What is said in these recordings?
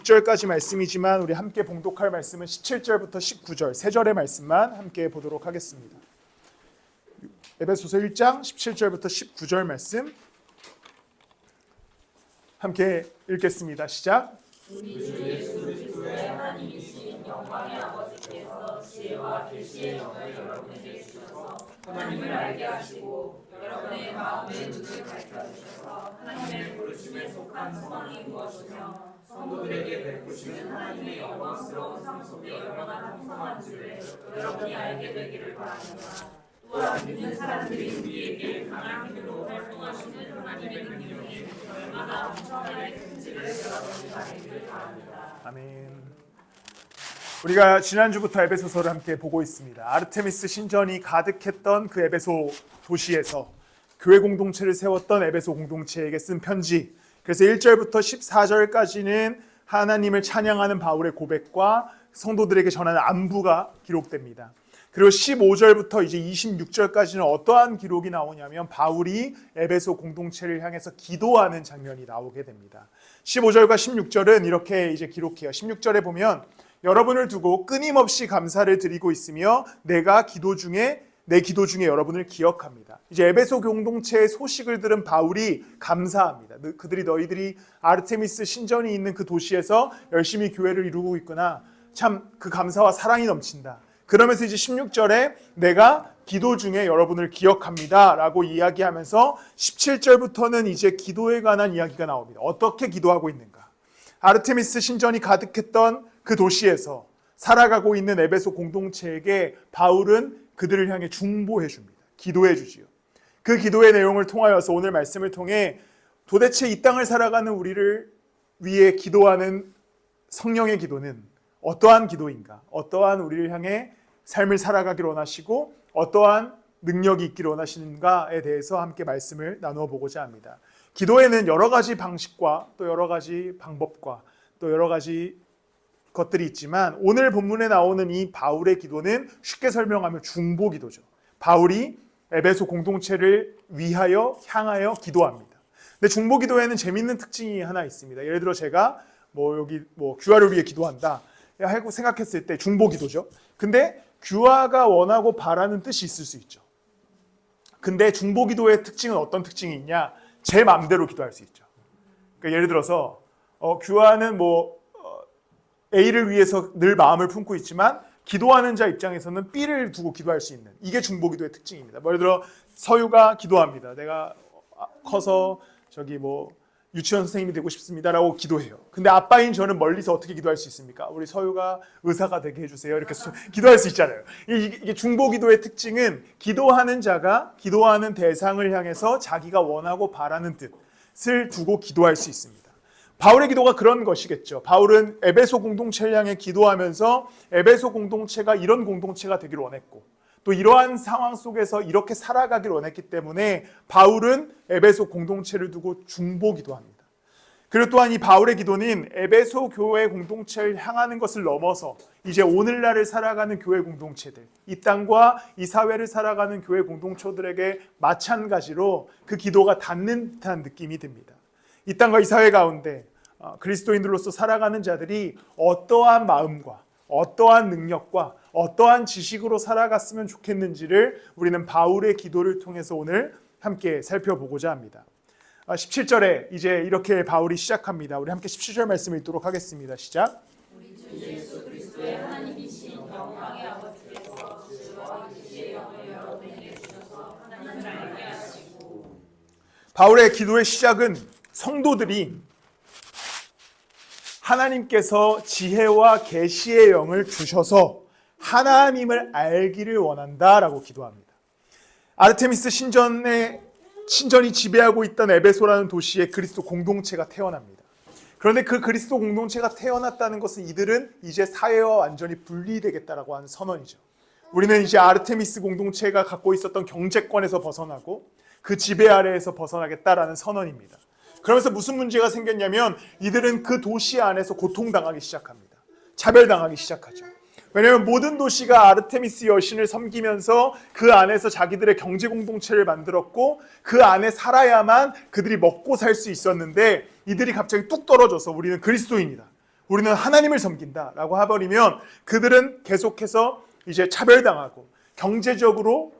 6절까지 말씀이지만 우리 함께 봉독할 말씀은 17절부터 19절 3절의 말씀만 함께 보도록 하겠습니다. 에베소서 1장 17절부터 19절 말씀 함께 읽겠습니다. 시작. 우리 주 예수 그리스도의 하나님이신 영광의 아버지께서 지혜와 계시의 영을 여러분에게 주셔서 하나님을 알게 하시고 여러분의 마음의 눈을 밝혀주셔서 하나님의 부르심에 속한 소망이 무엇이며 성도들에게 베푸시는 하나님의 영광스러운 상 속에 얼마나 풍성한 줄을 여러분이 알게 되기를 바랍니다. 또한 믿는 사람들이 우리에게 강한 힘으로 활동하시는 하나님의 능력이 얼마나 엄청나게 큰지를 여러분이 알기를 바랍니다. 아멘. 우리가 지난주부터 에베소서를 함께 보고 있습니다. 아르테미스 신전이 가득했던 그 에베소 도시에서 교회 공동체를 세웠던 에베소 공동체에게 쓴 편지. 그래서 1절부터 14절까지는 하나님을 찬양하는 바울의 고백과 성도들에게 전하는 안부가 기록됩니다. 그리고 15절부터 이제 26절까지는 어떠한 기록이 나오냐면 바울이 에베소 공동체를 향해서 기도하는 장면이 나오게 됩니다. 15절과 16절은 이렇게 이제 기록해요. 16절에 보면 여러분을 두고 끊임없이 감사를 드리고 있으며 내 기도 중에 여러분을 기억합니다. 이제 에베소 공동체의 소식을 들은 바울이 감사합니다. 그들이 너희들이 아르테미스 신전이 있는 그 도시에서 열심히 교회를 이루고 있구나. 참 그 감사와 사랑이 넘친다. 그러면서 이제 16절에 내가 기도 중에 여러분을 기억합니다 라고 이야기하면서 17절부터는 이제 기도에 관한 이야기가 나옵니다. 어떻게 기도하고 있는가? 아르테미스 신전이 가득했던 그 도시에서 살아가고 있는 에베소 공동체에게 바울은 그들을 향해 중보해 줍니다. 기도해 주지요. 그 기도의 내용을 통하여서 오늘 말씀을 통해 도대체 이 땅을 살아가는 우리를 위해 기도하는 성령의 기도는 어떠한 기도인가? 어떠한 우리를 향해 삶을 살아가기를 원하시고 어떠한 능력이 있기를 원하시는가에 대해서 함께 말씀을 나누어 보고자 합니다. 기도에는 여러 가지 방식과 또 여러 가지 방법과 또 여러 가지 것들이 있지만 오늘 본문에 나오는 이 바울의 기도는 쉽게 설명하면 중보 기도죠. 바울이 에베소 공동체를 위하여 향하여 기도합니다. 근데 중보 기도에는 재밌는 특징이 하나 있습니다. 예를 들어 제가 여기 규화를 위해 기도한다 하고 생각했을 때 중보 기도죠. 근데 규화가 원하고 바라는 뜻이 있을 수 있죠. 근데 중보 기도의 특징은 어떤 특징이 있냐? 제 마음대로 기도할 수 있죠. 그러니까 예를 들어서 규화는 A를 위해서 늘 마음을 품고 있지만 기도하는 자 입장에서는 B를 두고 기도할 수 있는 이게 중보 기도의 특징입니다. 예를 들어 서유가 기도합니다. 내가 커서 유치원 선생님이 되고 싶습니다라고 기도해요. 근데 아빠인 저는 멀리서 어떻게 기도할 수 있습니까? 우리 서유가 의사가 되게 해주세요. 이렇게 기도할 수 있잖아요. 이게 중보 기도의 특징은 기도하는 자가 기도하는 대상을 향해서 자기가 원하고 바라는 뜻을 두고 기도할 수 있습니다. 바울의 기도가 그런 것이겠죠. 바울은 에베소 공동체를 향해 기도하면서 에베소 공동체가 이런 공동체가 되기를 원했고 또 이러한 상황 속에서 이렇게 살아가기를 원했기 때문에 바울은 에베소 공동체를 두고 중보 기도합니다. 그리고 또한 이 바울의 기도는 에베소 교회 공동체를 향하는 것을 넘어서 이제 오늘날을 살아가는 교회 공동체들, 이 땅과 이 사회를 살아가는 교회 공동체들에게 마찬가지로 그 기도가 닿는 듯한 느낌이 듭니다. 이 땅과 이 사회 가운데 그리스도인들로서 살아가는 자들이 어떠한 마음과 어떠한 능력과 어떠한 지식으로 살아갔으면 좋겠는지를 우리는 바울의 기도를 통해서 오늘 함께 살펴보고자 합니다. 17절에 이제 이렇게 바울이 시작합니다. 우리 함께 17절 말씀을 읽도록 하겠습니다. 시작. 우리 주 예수 그리스도의 하나님이신 영광의 아버지께서 지혜와 계시의 영을 여러분에게 주셔서 하나님을 알게 하시고. 바울의 기도의 시작은 성도들이 하나님께서 지혜와 계시의 영을 주셔서 하나님을 알기를 원한다라고 기도합니다. 아르테미스 신전이 지배하고 있던 에베소라는 도시에 그리스도 공동체가 태어납니다. 그런데 그 그리스도 공동체가 태어났다는 것은 이들은 이제 사회와 완전히 분리되겠다라고 하는 선언이죠. 우리는 이제 아르테미스 공동체가 갖고 있었던 경제권에서 벗어나고 그 지배 아래에서 벗어나겠다라는 선언입니다. 그러면서 무슨 문제가 생겼냐면 이들은 그 도시 안에서 고통당하기 시작합니다. 차별당하기 시작하죠. 왜냐하면 모든 도시가 아르테미스 여신을 섬기면서 그 안에서 자기들의 경제 공동체를 만들었고 그 안에 살아야만 그들이 먹고 살 수 있었는데 이들이 갑자기 뚝 떨어져서 우리는 그리스도인이다. 우리는 하나님을 섬긴다라고 해버리면 그들은 계속해서 이제 차별당하고 경제적으로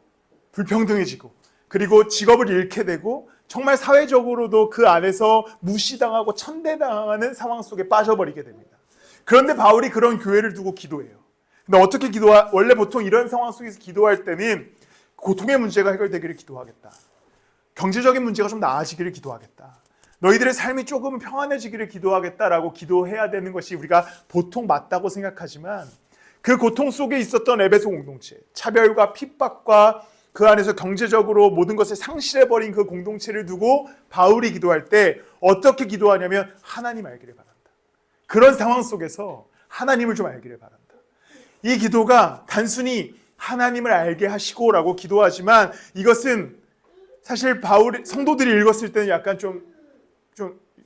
불평등해지고 그리고 직업을 잃게 되고 정말 사회적으로도 그 안에서 무시당하고 천대당하는 상황 속에 빠져버리게 됩니다. 그런데 바울이 그런 교회를 두고 기도해요. 근데 어떻게 원래 보통 이런 상황 속에서 기도할 때는 고통의 문제가 해결되기를 기도하겠다. 경제적인 문제가 좀 나아지기를 기도하겠다. 너희들의 삶이 조금 평안해지기를 기도하겠다라고 기도해야 되는 것이 우리가 보통 맞다고 생각하지만 그 고통 속에 있었던 에베소 공동체, 차별과 핍박과 그 안에서 경제적으로 모든 것을 상실해버린 그 공동체를 두고 바울이 기도할 때 어떻게 기도하냐면 하나님 알기를 바란다. 그런 상황 속에서 하나님을 좀 알기를 바란다. 이 기도가 단순히 하나님을 알게 하시고라고 기도하지만 이것은 사실 바울 성도들이 읽었을 때는 약간 좀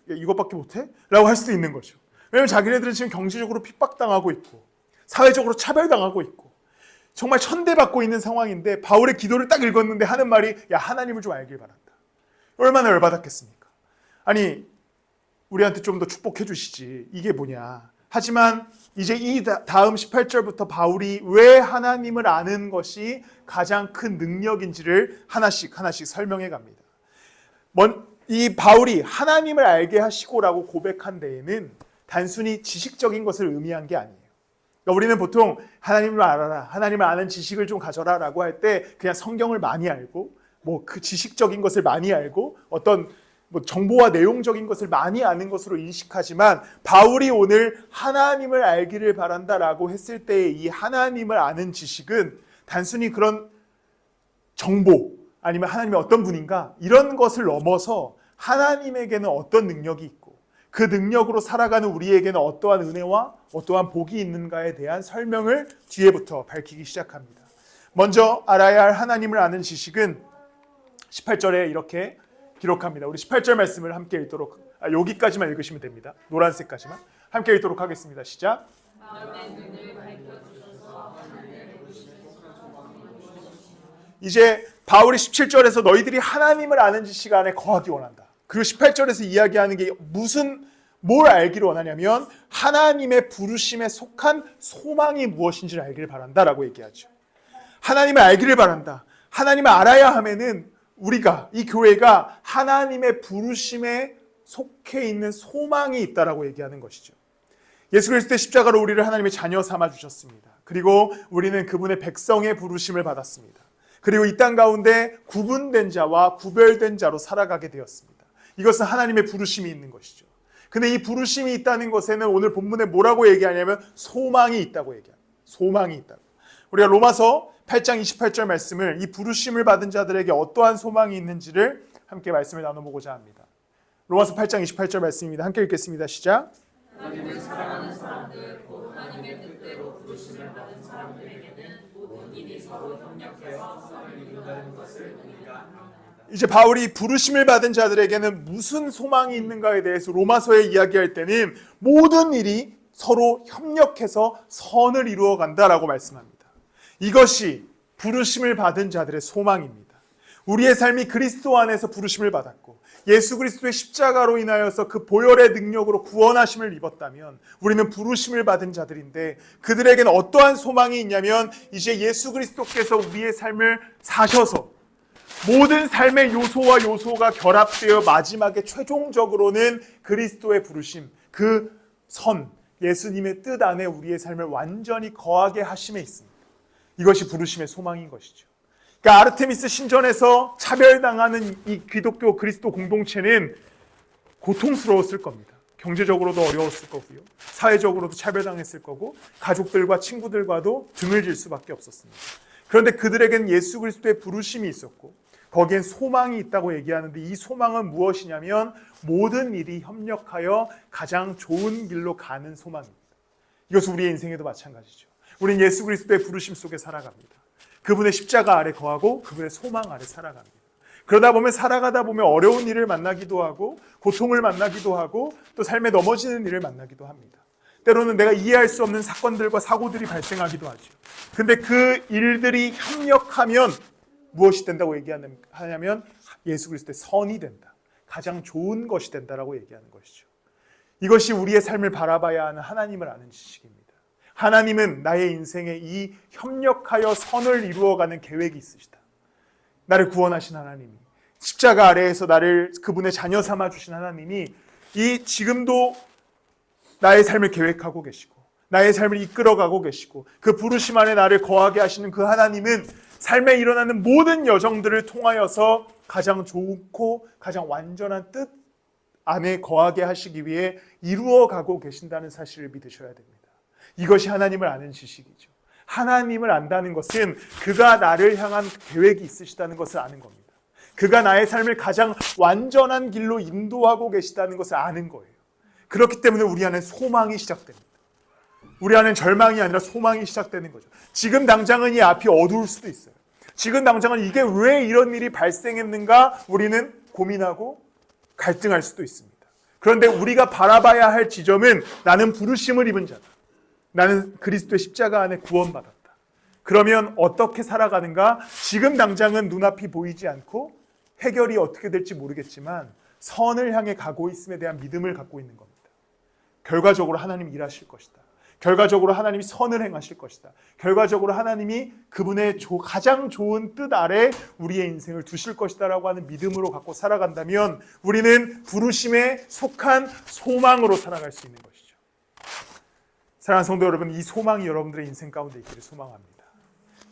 이것밖에 못해? 라고 할 수도 있는 거죠. 왜냐하면 자기네들은 지금 경제적으로 핍박당하고 있고 사회적으로 차별당하고 있고 정말 천대받고 있는 상황인데 바울의 기도를 딱 읽었는데 하는 말이 야 하나님을 좀 알길 바란다. 얼마나 열받았겠습니까? 아니 우리한테 좀 더 축복해 주시지 이게 뭐냐. 하지만 이제 이 다음 18절부터 바울이 왜 하나님을 아는 것이 가장 큰 능력인지를 하나씩 설명해 갑니다. 이 바울이 하나님을 알게 하시고라고 고백한 데에는 단순히 지식적인 것을 의미한 게 아니에요. 그러니까 우리는 보통 하나님을 알아라, 하나님을 아는 지식을 좀 가져라라고 할 때 그냥 성경을 많이 알고 뭐 그 지식적인 것을 많이 알고 어떤 뭐 정보와 내용적인 것을 많이 아는 것으로 인식하지만 바울이 오늘 하나님을 알기를 바란다라고 했을 때의 이 하나님을 아는 지식은 단순히 그런 정보 아니면 하나님이 어떤 분인가 이런 것을 넘어서 하나님에게는 어떤 능력이 있고 그 능력으로 살아가는 우리에게는 어떠한 은혜와 어떠한 복이 있는가에 대한 설명을 뒤에부터 밝히기 시작합니다. 먼저 알아야 할 하나님을 아는 지식은 18절에 이렇게 기록합니다. 우리 18절 말씀을 함께 읽도록 여기까지만 읽으시면 됩니다. 노란색까지만 함께 읽도록 하겠습니다. 시작. 이제 바울이 17절에서 너희들이 하나님을 아는 지식 안에 거하기 원한다. 그리고 18절에서 이야기하는 게 뭘 알기를 원하냐면 하나님의 부르심에 속한 소망이 무엇인지를 알기를 바란다라고 얘기하죠. 하나님을 알기를 바란다. 하나님을 알아야 하면은 우리가 이 교회가 하나님의 부르심에 속해 있는 소망이 있다라고 얘기하는 것이죠. 예수 그리스도의 십자가로 우리를 하나님의 자녀 삼아 주셨습니다. 그리고 우리는 그분의 백성의 부르심을 받았습니다. 그리고 이 땅 가운데 구분된 자와 구별된 자로 살아가게 되었습니다. 이것은 하나님의 부르심이 있는 것이죠. 근데 이 부르심이 있다는 것에는 오늘 본문에 뭐라고 얘기하냐면 소망이 있다고 얘기합니다. 소망이 있다고. 우리가 로마서 8장 28절 말씀을 이 부르심을 받은 자들에게 어떠한 소망이 있는지를 함께 말씀을 나눠보고자 합니다. 로마서 8장 28절 말씀입니다. 함께 읽겠습니다. 시작. 하나님을 사랑하는 사람들, 곧 하나님의 뜻대로 부르심을 받은 사람들에게는 모든 일이 서로 협력해서 선을 이룬다는 것을 우리가 압니다. 이제 바울이 부르심을 받은 자들에게는 무슨 소망이 있는가에 대해서 로마서에 이야기할 때는 모든 일이 서로 협력해서 선을 이루어 간다라고 말씀합니다. 이것이 부르심을 받은 자들의 소망입니다. 우리의 삶이 그리스도 안에서 부르심을 받았고 예수 그리스도의 십자가로 인하여서 그 보혈의 능력으로 구원하심을 입었다면 우리는 부르심을 받은 자들인데 그들에게는 어떠한 소망이 있냐면 이제 예수 그리스도께서 우리의 삶을 사셔서 모든 삶의 요소와 요소가 결합되어 마지막에 최종적으로는 그리스도의 부르심, 그 선, 예수님의 뜻 안에 우리의 삶을 완전히 거하게 하심에 있습니다. 이것이 부르심의 소망인 것이죠. 그러니까 아르테미스 신전에서 차별당하는 이 기독교 그리스도 공동체는 고통스러웠을 겁니다. 경제적으로도 어려웠을 거고요. 사회적으로도 차별당했을 거고 가족들과 친구들과도 등을 질 수밖에 없었습니다. 그런데 그들에게는 예수 그리스도의 부르심이 있었고 거기엔 소망이 있다고 얘기하는데 이 소망은 무엇이냐면 모든 일이 협력하여 가장 좋은 길로 가는 소망입니다. 이것은 우리의 인생에도 마찬가지죠. 우리는 예수 그리스도의 부르심 속에 살아갑니다. 그분의 십자가 아래 거하고 그분의 소망 아래 살아갑니다. 그러다 보면 살아가다 보면 어려운 일을 만나기도 하고 고통을 만나기도 하고 또 삶에 넘어지는 일을 만나기도 합니다. 때로는 내가 이해할 수 없는 사건들과 사고들이 발생하기도 하죠. 근데 그 일들이 협력하면 무엇이 된다고 얘기하냐면 예수 그리스도의 선이 된다. 가장 좋은 것이 된다라고 얘기하는 것이죠. 이것이 우리의 삶을 바라봐야 하는 하나님을 아는 지식입니다. 하나님은 나의 인생에 이 협력하여 선을 이루어가는 계획이 있으시다. 나를 구원하신 하나님이, 십자가 아래에서 나를 그분의 자녀 삼아 주신 하나님이 이 지금도 나의 삶을 계획하고 계시고 나의 삶을 이끌어가고 계시고 그 부르심 안에 나를 거하게 하시는 그 하나님은 삶에 일어나는 모든 여정들을 통하여서 가장 좋고 가장 완전한 뜻 안에 거하게 하시기 위해 이루어가고 계신다는 사실을 믿으셔야 됩니다. 이것이 하나님을 아는 지식이죠. 하나님을 안다는 것은 그가 나를 향한 계획이 있으시다는 것을 아는 겁니다. 그가 나의 삶을 가장 완전한 길로 인도하고 계시다는 것을 아는 거예요. 그렇기 때문에 우리 안에 소망이 시작됩니다. 우리 안에 절망이 아니라 소망이 시작되는 거죠. 지금 당장은 이 앞이 어두울 수도 있어요. 지금 당장은 이게 왜 이런 일이 발생했는가 우리는 고민하고 갈등할 수도 있습니다. 그런데 우리가 바라봐야 할 지점은 나는 부르심을 입은 자다. 나는 그리스도의 십자가 안에 구원받았다. 그러면 어떻게 살아가는가? 지금 당장은 눈앞이 보이지 않고 해결이 어떻게 될지 모르겠지만 선을 향해 가고 있음에 대한 믿음을 갖고 있는 겁니다. 결과적으로 하나님이 일하실 것이다. 결과적으로 하나님이 선을 행하실 것이다. 결과적으로 하나님이 그분의 가장 좋은 뜻 아래 우리의 인생을 두실 것이다 라고 하는 믿음으로 갖고 살아간다면 우리는 부르심에 속한 소망으로 살아갈 수 있는 것이죠. 사랑하는 성도 여러분, 이 소망이 여러분들의 인생 가운데 있기를 소망합니다.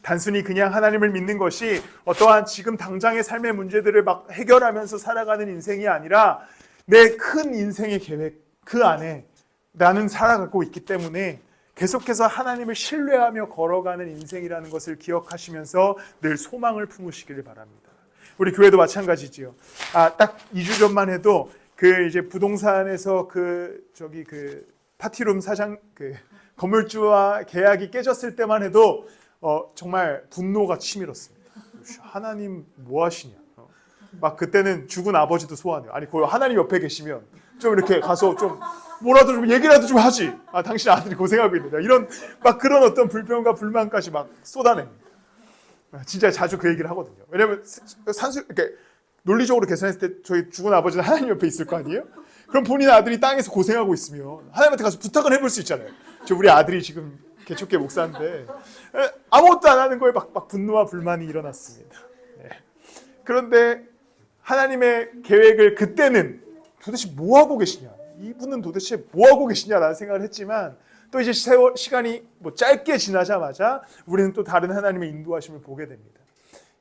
단순히 그냥 하나님을 믿는 것이 어떠한 지금 당장의 삶의 문제들을 막 해결하면서 살아가는 인생이 아니라 내 큰 인생의 계획 그 안에 나는 살아가고 있기 때문에 계속해서 하나님을 신뢰하며 걸어가는 인생이라는 것을 기억하시면서 늘 소망을 품으시기를 바랍니다. 우리 교회도 마찬가지지요. 딱 2주 전만 해도 그 이제 부동산에서 그 파티룸 사장 건물주와 계약이 깨졌을 때만 해도 정말 분노가 치밀었습니다. 하나님 뭐 하시냐? 막 그때는 죽은 아버지도 소환해요. 아니 그 하나님 옆에 계시면 좀 이렇게 가서 좀 뭐라도 좀 얘기라도 좀 하지. 당신 아들이 고생하고 있는데 이런 막 그런 어떤 불평과 불만까지 막 쏟아냅니다. 진짜 자주 그 얘기를 하거든요. 왜냐하면 이렇게 논리적으로 계산했을 때 저희 죽은 아버지는 하나님 옆에 있을 거 아니에요? 그럼 본인 아들이 땅에서 고생하고 있으면 하나님한테 가서 부탁을 해볼 수 있잖아요. 우리 아들이 지금 개척교 목사인데 아무것도 안 하는 거에 막 분노와 불만이 일어났습니다. 네. 그런데 하나님의 계획을 그때는 도대체 뭐 하고 계시냐? 이분은 도대체 뭐 하고 계시냐라는 생각을 했지만 또 이제 시간이 짧게 지나자마자 우리는 또 다른 하나님의 인도하심을 보게 됩니다.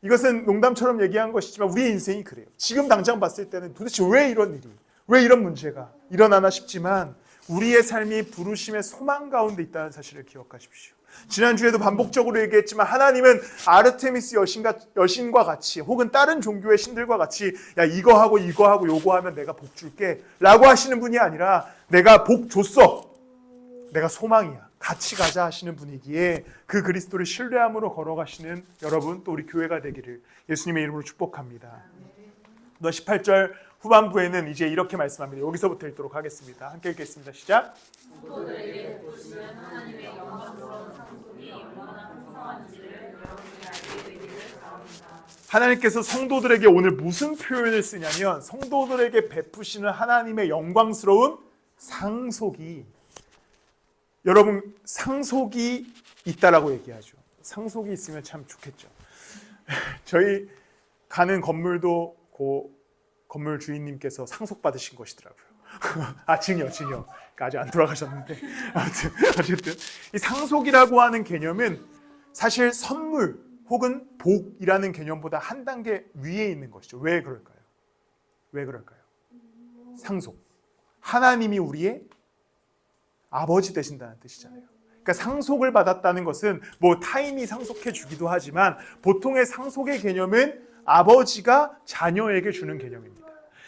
이것은 농담처럼 얘기한 것이지만 우리의 인생이 그래요. 지금 당장 봤을 때는 도대체 왜 이런 일이, 왜 이런 문제가 일어나나 싶지만 우리의 삶이 부르심의 소망 가운데 있다는 사실을 기억하십시오. 지난주에도 반복적으로 얘기했지만 하나님은 아르테미스 여신과 같이 혹은 다른 종교의 신들과 같이 야 이거 하고 요거 하면 내가 복 줄게 라고 하시는 분이 아니라 내가 복 줬어. 내가 소망이야. 같이 가자 하시는 분이기에 그 그리스도를 신뢰함으로 걸어가시는 여러분 또 우리 교회가 되기를 예수님의 이름으로 축복합니다. 18절 후반부에는 이제 이렇게 말씀합니다. 여기서부터 읽도록 하겠습니다. 함께 읽겠습니다. 시작. 성도들에게 보시면 하나님의 영광스러운 상속이 얼마나 풍성한지를 여러분이 알게 되기를 바랍니다. 하나님께서 성도들에게 오늘 무슨 표현을 쓰냐면 성도들에게 베푸시는 하나님의 영광스러운 상속이 여러분 상속이 있다라고 얘기하죠. 상속이 있으면 참 좋겠죠. 저희 가는 건물도 건물 주인님께서 상속받으신 것이더라고요. 증여. 그러니까 아직 안 돌아가셨는데 어쨌든 이 상속이라고 하는 개념은 사실 선물 혹은 복이라는 개념보다 한 단계 위에 있는 것이죠. 왜 그럴까요? 상속. 하나님이 우리의 아버지 되신다는 뜻이잖아요. 그러니까 상속을 받았다는 것은 타인이 상속해 주기도 하지만 보통의 상속의 개념은 아버지가 자녀에게 주는 개념입니다.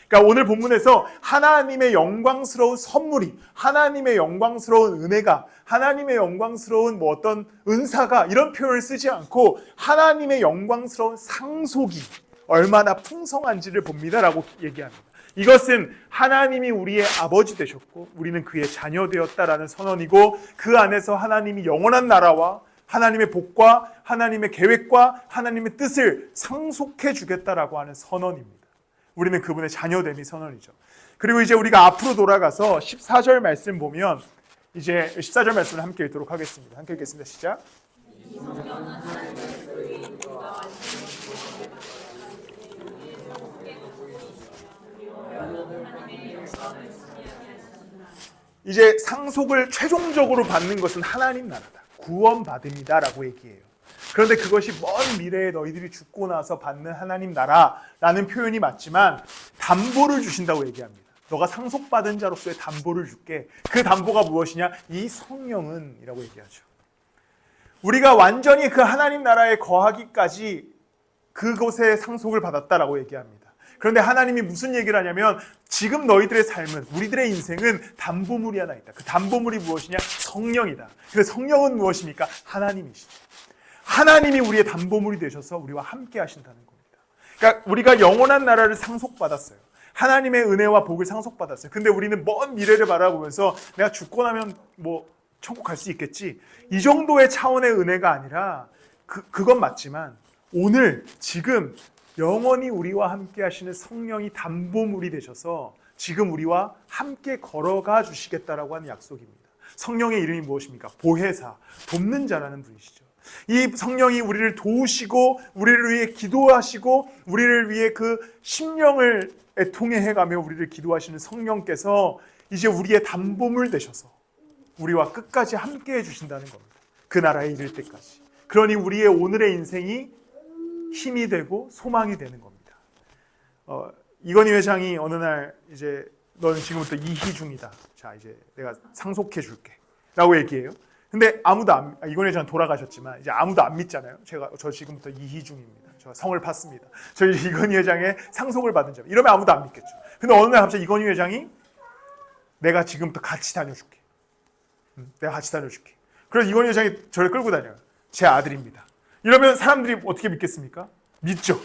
그러니까 오늘 본문에서 하나님의 영광스러운 선물이, 하나님의 영광스러운 은혜가, 하나님의 영광스러운 어떤 은사가 이런 표현을 쓰지 않고 하나님의 영광스러운 상속이 얼마나 풍성한지를 봅니다라고 얘기합니다. 이것은 하나님이 우리의 아버지 되셨고 우리는 그의 자녀 되었다라는 선언이고 그 안에서 하나님이 영원한 나라와 하나님의 복과 하나님의 계획과 하나님의 뜻을 상속해 주겠다라고 하는 선언입니다. 우리는 그분의 자녀됨이 선언이죠. 그리고 이제 우리가 앞으로 돌아가서 14절 말씀 보면 이제 14절 말씀을 함께 읽도록 하겠습니다. 함께 읽겠습니다. 시작. 이제 상속을 최종적으로 받는 것은 하나님 나라다. 구원받음이다 라고 얘기해요. 그런데 그것이 먼 미래에 너희들이 죽고 나서 받는 하나님 나라라는 표현이 맞지만 담보를 주신다고 얘기합니다. 너가 상속받은 자로서의 담보를 줄게. 그 담보가 무엇이냐? 이 성령은 이라고 얘기하죠. 우리가 완전히 그 하나님 나라에 거하기까지 그곳에 상속을 받았다라고 얘기합니다. 그런데 하나님이 무슨 얘기를 하냐면 지금 너희들의 삶은, 우리들의 인생은 담보물이 하나 있다. 그 담보물이 무엇이냐? 성령이다. 근데 성령은 무엇입니까? 하나님이시죠. 하나님이 우리의 담보물이 되셔서 우리와 함께 하신다는 겁니다. 그러니까 우리가 영원한 나라를 상속받았어요. 하나님의 은혜와 복을 상속받았어요. 근데 우리는 먼 미래를 바라보면서 내가 죽고 나면 뭐 천국 갈 수 있겠지, 이 정도의 차원의 은혜가 아니라 그건 맞지만 오늘 지금 영원히 우리와 함께 하시는 성령이 담보물이 되셔서 지금 우리와 함께 걸어가 주시겠다라고 하는 약속입니다. 성령의 이름이 무엇입니까? 보혜사, 돕는 자라는 분이시죠. 이 성령이 우리를 도우시고 우리를 위해 기도하시고 우리를 위해 그 심령을 애통해 해가며 우리를 기도하시는 성령께서 이제 우리의 담보물 되셔서 우리와 끝까지 함께 해주신다는 겁니다. 그 나라에 이를 때까지. 그러니 우리의 오늘의 인생이 힘이 되고 소망이 되는 겁니다. 이건희 회장이 어느 날 이제 너는 지금부터 이희 중이다. 자, 이제 내가 상속해 줄게 라고 얘기해요. 근데 아무도 이건희 회장은 돌아가셨지만 이제 아무도 안 믿잖아요. 저 지금부터 이희 중입니다. 저 성을 팠습니다. 저 이건희 회장의 상속을 받은 자. 이러면 아무도 안 믿겠죠. 근데 어느 날 갑자기 이건희 회장이 내가 지금부터 같이 다녀줄게. 내가 같이 다녀줄게. 그래서 이건희 회장이 저를 끌고 다녀요. 제 아들입니다. 이러면 사람들이 어떻게 믿겠습니까? 믿죠.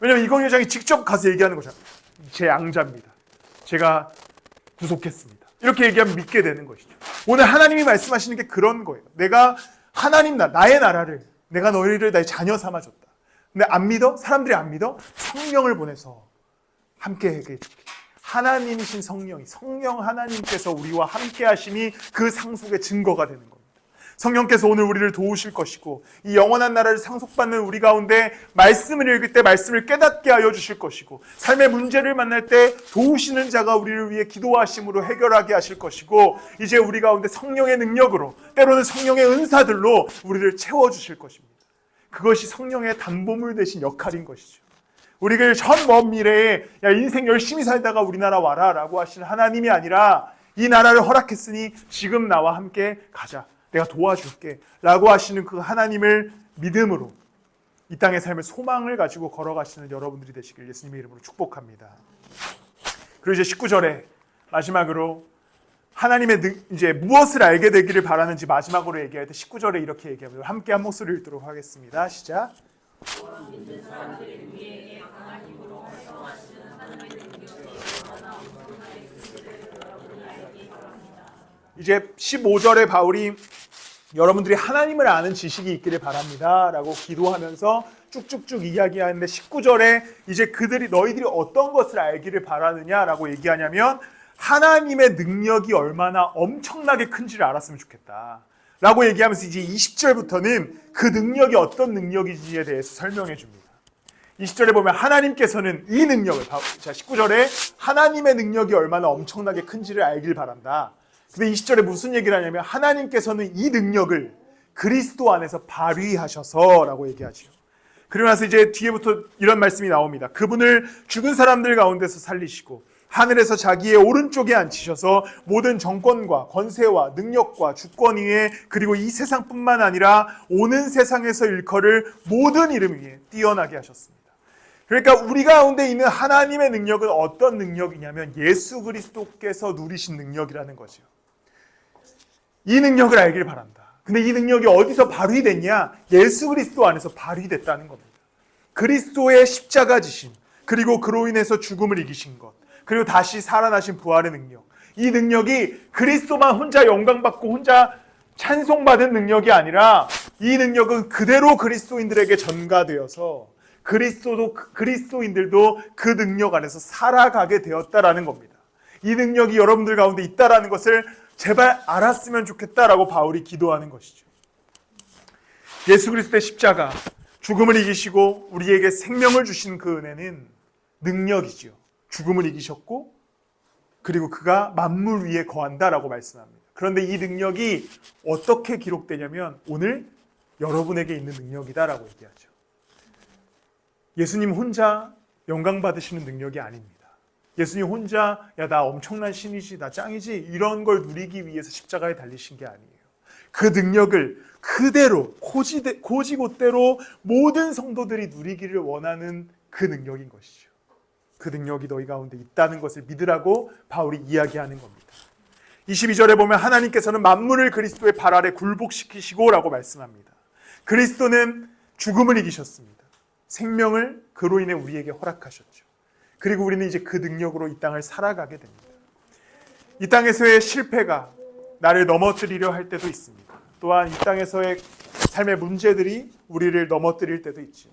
왜냐하면 이건희 회장이 직접 가서 얘기하는 거잖아요. 제 양자입니다. 제가 구속했습니다. 이렇게 얘기하면 믿게 되는 것이죠. 오늘 하나님이 말씀하시는 게 그런 거예요. 내가 하나님 나의 나라를, 내가 너희를 나의 자녀 삼아줬다. 근데 안 믿어? 사람들이 안 믿어? 성령을 보내서 함께 해줄게. 하나님이신 성령 하나님께서 우리와 함께 하심이 그 상속의 증거가 되는 겁니다. 성령께서 오늘 우리를 도우실 것이고 이 영원한 나라를 상속받는 우리 가운데 말씀을 읽을 때 말씀을 깨닫게 하여 주실 것이고 삶의 문제를 만날 때 도우시는 자가 우리를 위해 기도하심으로 해결하게 하실 것이고 이제 우리 가운데 성령의 능력으로 때로는 성령의 은사들로 우리를 채워주실 것입니다. 그것이 성령의 담보물 되신 역할인 것이죠. 우리를 전 먼 미래에 야 인생 열심히 살다가 우리나라 와라 라고 하시는 하나님이 아니라 이 나라를 허락했으니 지금 나와 함께 가자. 내가 도와줄게 라고 하시는 그 하나님을 믿음으로 이 땅의 삶의 소망을 가지고 걸어가시는 여러분들이 되시길 예수님의 이름으로 축복합니다. 그리고 이제 19절에 마지막으로 하나님의 이제 무엇을 알게 되기를 바라는지 마지막으로 얘기할 때 19절에 이렇게 얘기합니다. 함께 한 목소리 읽도록 하겠습니다. 시작. 믿는 사람들이 우리에게 강한 힘으로 활동하시는 하나님의 능력이 얼마나 엄청나게 크신지를 여러분이 알기 바랍니다. 이제 15절에 바울이 여러분들이 하나님을 아는 지식이 있기를 바랍니다 라고 기도하면서 쭉쭉쭉 이야기하는데 19절에 이제 너희들이 어떤 것을 알기를 바라느냐라고 얘기하냐면 하나님의 능력이 얼마나 엄청나게 큰지를 알았으면 좋겠다 라고 얘기하면서 이제 20절부터는 그 능력이 어떤 능력인지에 대해서 설명해 줍니다. 20절에 보면 하나님께서는 이 능력을, 자 19절에 하나님의 능력이 얼마나 엄청나게 큰지를 알길 바란다. 근데 20절에 무슨 얘기를 하냐면 하나님께서는 이 능력을 그리스도 안에서 발휘하셔서 라고 얘기하죠. 그러고 나서 이제 뒤에부터 이런 말씀이 나옵니다. 그분을 죽은 사람들 가운데서 살리시고 하늘에서 자기의 오른쪽에 앉히셔서 모든 정권과 권세와 능력과 주권 위에 그리고 이 세상뿐만 아니라 오는 세상에서 일컬을 모든 이름 위에 뛰어나게 하셨습니다. 그러니까 우리 가운데 있는 하나님의 능력은 어떤 능력이냐면 예수 그리스도께서 누리신 능력이라는 거죠. 이 능력을 알길 바란다. 근데 이 능력이 어디서 발휘됐냐? 예수 그리스도 안에서 발휘됐다는 겁니다. 그리스도의 십자가 지심, 그리고 그로 인해서 죽음을 이기신 것, 그리고 다시 살아나신 부활의 능력. 이 능력이 그리스도만 혼자 영광받고 혼자 찬송받은 능력이 아니라 이 능력은 그대로 그리스도인들에게 전가되어서 그리스도인들도 그 능력 안에서 살아가게 되었다라는 겁니다. 이 능력이 여러분들 가운데 있다라는 것을 제발 알았으면 좋겠다라고 바울이 기도하는 것이죠. 예수 그리스도의 십자가, 죽음을 이기시고 우리에게 생명을 주신 그 은혜는 능력이죠. 죽음을 이기셨고 그리고 그가 만물 위에 거한다라고 말씀합니다. 그런데 이 능력이 어떻게 기록되냐면 오늘 여러분에게 있는 능력이다라고 얘기하죠. 예수님 혼자 영광 받으시는 능력이 아닙니다. 예수님 혼자 나 엄청난 신이지, 나 짱이지 이런 걸 누리기 위해서 십자가에 달리신 게 아니에요. 그 능력을 그대로 고지곳대로 모든 성도들이 누리기를 원하는 그 능력인 것이죠. 그 능력이 너희 가운데 있다는 것을 믿으라고 바울이 이야기하는 겁니다. 22절에 보면 하나님께서는 만물을 그리스도의 발 아래 굴복시키시고 라고 말씀합니다. 그리스도는 죽음을 이기셨습니다. 생명을 그로 인해 우리에게 허락하셨죠. 그리고 우리는 이제 그 능력으로 이 땅을 살아가게 됩니다. 이 땅에서의 실패가 나를 넘어뜨리려 할 때도 있습니다. 또한 이 땅에서의 삶의 문제들이 우리를 넘어뜨릴 때도 있죠.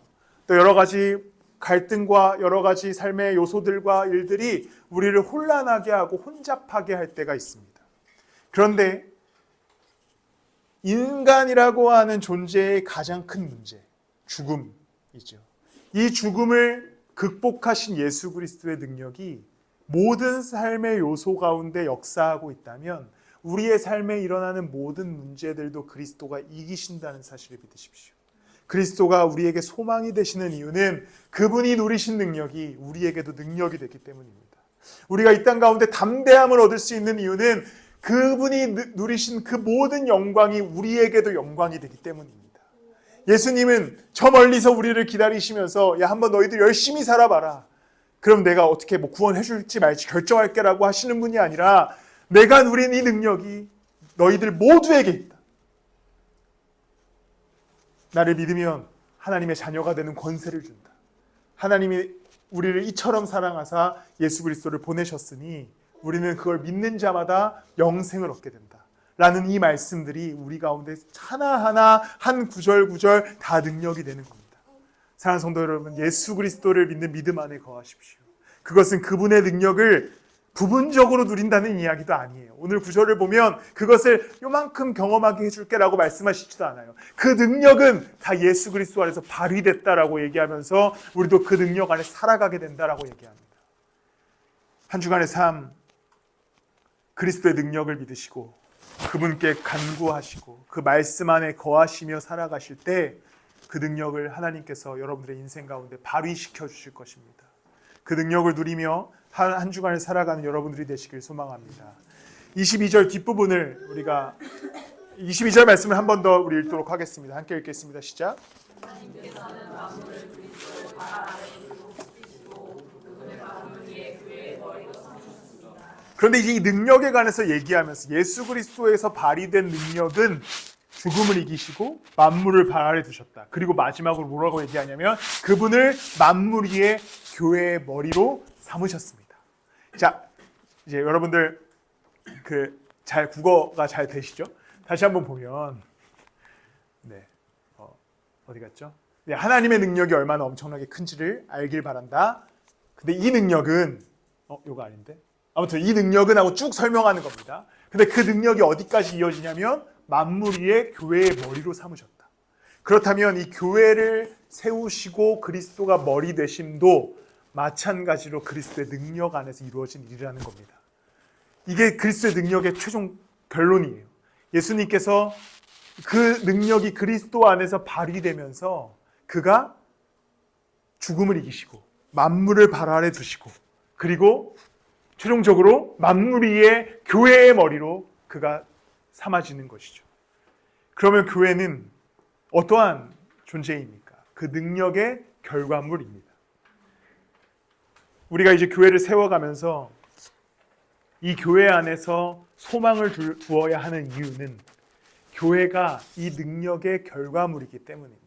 또 여러 가지 갈등과 여러 가지 삶의 요소들과 일들이 우리를 혼란하게 하고 혼잡하게 할 때가 있습니다. 그런데 인간이라고 하는 존재의 가장 큰 문제, 죽음이죠. 이 죽음을 극복하신 예수 그리스도의 능력이 모든 삶의 요소 가운데 역사하고 있다면 우리의 삶에 일어나는 모든 문제들도 그리스도가 이기신다는 사실을 믿으십시오. 그리스도가 우리에게 소망이 되시는 이유는 그분이 누리신 능력이 우리에게도 능력이 됐기 때문입니다. 우리가 이 땅 가운데 담대함을 얻을 수 있는 이유는 그분이 누리신 그 모든 영광이 우리에게도 영광이 되기 때문입니다. 예수님은 저 멀리서 우리를 기다리시면서 한번 너희들 열심히 살아봐라. 그럼 내가 어떻게 구원해 줄지 말지 결정할게 라고 하시는 분이 아니라 내가 누린 이 능력이 너희들 모두에게 있다. 나를 믿으면 하나님의 자녀가 되는 권세를 준다. 하나님이 우리를 이처럼 사랑하사 예수 그리스도를 보내셨으니 우리는 그걸 믿는 자마다 영생을 얻게 된다. 라는 이 말씀들이 우리 가운데 하나하나 한 구절 다 능력이 되는 겁니다. 사랑하는 성도 여러분, 예수 그리스도를 믿는 믿음 안에 거하십시오. 그것은 그분의 능력을 부분적으로 누린다는 이야기도 아니에요. 오늘 구절을 보면 그것을 요만큼 경험하게 해줄게 라고 말씀하시지도 않아요. 그 능력은 다 예수 그리스도 안에서 발휘됐다라고 얘기하면서 우리도 그 능력 안에 살아가게 된다라고 얘기합니다. 한 주간의 삶, 그리스도의 능력을 믿으시고 그분께 간구하시고 그 말씀 안에 거하시며 살아가실 때 그 능력을 하나님께서 여러분들의 인생 가운데 발휘시켜 주실 것입니다. 그 능력을 누리며 한 주간을 살아가는 여러분들이 되시길 소망합니다. 22절 뒷부분을 우리가 22절 말씀을 한 번 더 우리 읽도록 하겠습니다. 함께 읽겠습니다. 시작. 하나님께서는 만물을 그리스도의 발 아래 굴복시키시고 그분의 만물 위에 그의 머리로 삼으셨습니다. 그런데 이 능력에 관해서 얘기하면서 예수 그리스도에서 발휘된 능력은 죽음을 이기시고 만물을 발 아래 두셨다. 그리고 마지막으로 뭐라고 얘기하냐면 그분을 만물 위에 교회의 머리로 삼으셨습니다. 자, 이제 여러분들 국어가 잘 되시죠? 다시 한번 보면 어디 갔죠? 네, 하나님의 능력이 얼마나 엄청나게 큰지를 알길 바란다. 근데 이 능력은 요거 아닌데? 아무튼 이 능력은 하고 쭉 설명하는 겁니다. 근데 그 능력이 어디까지 이어지냐면 만물 위에 교회의 머리로 삼으셨다. 그렇다면 이 교회를 세우시고 그리스도가 머리 되심도 마찬가지로 그리스도의 능력 안에서 이루어진 일이라는 겁니다. 이게 그리스도의 능력의 최종 결론이에요. 예수님께서 그 능력이 그리스도 안에서 발휘되면서 그가 죽음을 이기시고 만물을 발 아래 두시고 그리고 최종적으로 만물 위에 교회의 머리로 그가 삼아지는 것이죠. 그러면 교회는 어떠한 존재입니까? 그 능력의 결과물입니다. 우리가 이제 교회를 세워가면서 이 교회 안에서 소망을 두어야 하는 이유는 교회가 이 능력의 결과물이기 때문입니다.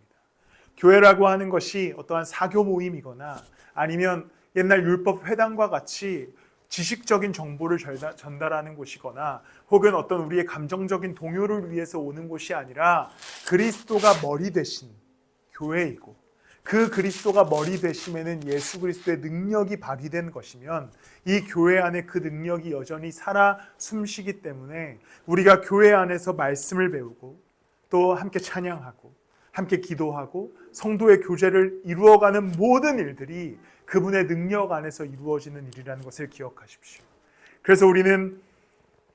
교회라고 하는 것이 어떠한 사교 모임이거나 아니면 옛날 율법 회당과 같이 지식적인 정보를 전달하는 곳이거나 혹은 어떤 우리의 감정적인 동요를 위해서 오는 곳이 아니라 그리스도가 머리 되신 교회이고 그 그리스도가 머리 되심에는 예수 그리스도의 능력이 발휘된 것이면 이 교회 안에 그 능력이 여전히 살아 숨쉬기 때문에 우리가 교회 안에서 말씀을 배우고 또 함께 찬양하고 함께 기도하고 성도의 교제를 이루어가는 모든 일들이 그분의 능력 안에서 이루어지는 일이라는 것을 기억하십시오. 그래서 우리는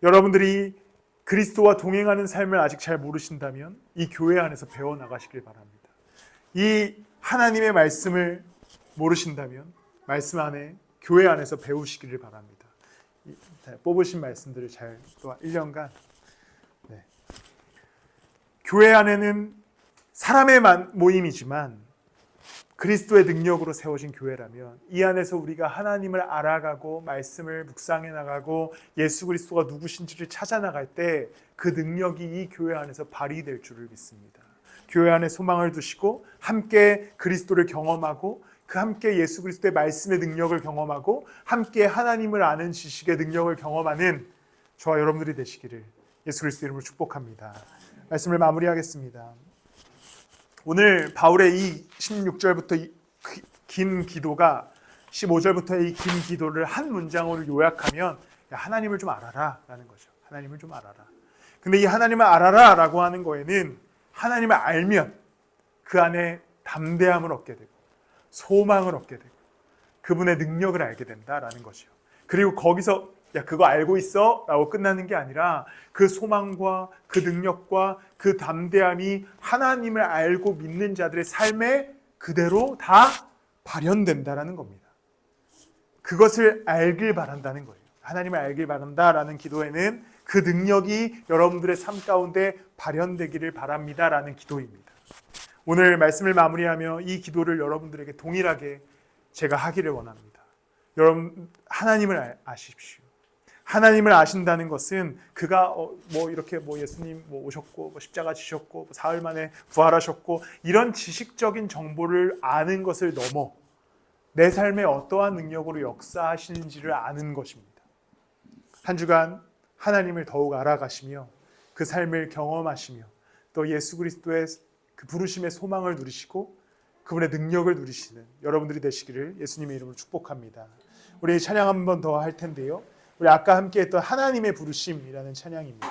여러분들이 그리스도와 동행하는 삶을 아직 잘 모르신다면 이 교회 안에서 배워나가시길 바랍니다. 이 하나님의 말씀을 모르신다면 말씀 안에 교회 안에서 배우시기를 바랍니다. 뽑으신 말씀들을 잘 또 1년간 교회 안에는 사람의 모임이지만 그리스도의 능력으로 세워진 교회라면 이 안에서 우리가 하나님을 알아가고 말씀을 묵상해 나가고 예수 그리스도가 누구신지를 찾아 나갈 때 그 능력이 이 교회 안에서 발휘될 줄을 믿습니다. 교회 안에 소망을 두시고 함께 그리스도를 경험하고 그 함께 예수 그리스도의 말씀의 능력을 경험하고 함께 하나님을 아는 지식의 능력을 경험하는 저와 여러분들이 되시기를 예수 그리스도 이름으로 축복합니다. 말씀을 마무리하겠습니다. 오늘 바울의 이 16절부터 이 긴 기도가 15절부터 이 긴 기도를 한 문장으로 요약하면 하나님을 좀 알아라 라는 거죠. 하나님을 좀 알아라. 근데 이 하나님을 알아라 라고 하는 거에는 하나님을 알면 그 안에 담대함을 얻게 되고 소망을 얻게 되고 그분의 능력을 알게 된다라는 것이요. 그리고 거기서 야 그거 알고 있어? 라고 끝나는 게 아니라 그 소망과 그 능력과 그 담대함이 하나님을 알고 믿는 자들의 삶에 그대로 다 발현된다라는 겁니다. 그것을 알길 바란다는 거예요. 하나님을 알길 바란다라는 기도에는 그 능력이 여러분들의 삶 가운데 발현되기를 바랍니다라는 기도입니다. 오늘 말씀을 마무리하며 이 기도를 여러분들에게 동일하게 제가 하기를 원합니다. 여러분 하나님을 아십시오. 하나님을 아신다는 것은 그가 뭐 이렇게 뭐 예수님 뭐 오셨고 뭐 십자가 지셨고 뭐 사흘 만에 부활하셨고 이런 지식적인 정보를 아는 것을 넘어 내 삶에 어떠한 능력으로 역사하시는지를 아는 것입니다. 한 주간 하나님을 더욱 알아가시며 그 삶을 경험하시며 또 예수 그리스도의 그 부르심의 소망을 누리시고 그분의 능력을 누리시는 여러분들이 되시기를 예수님의 이름으로 축복합니다. 우리 찬양 한 번 더 할 텐데요. 우리 아까 함께 했던 하나님의 부르심이라는 찬양입니다.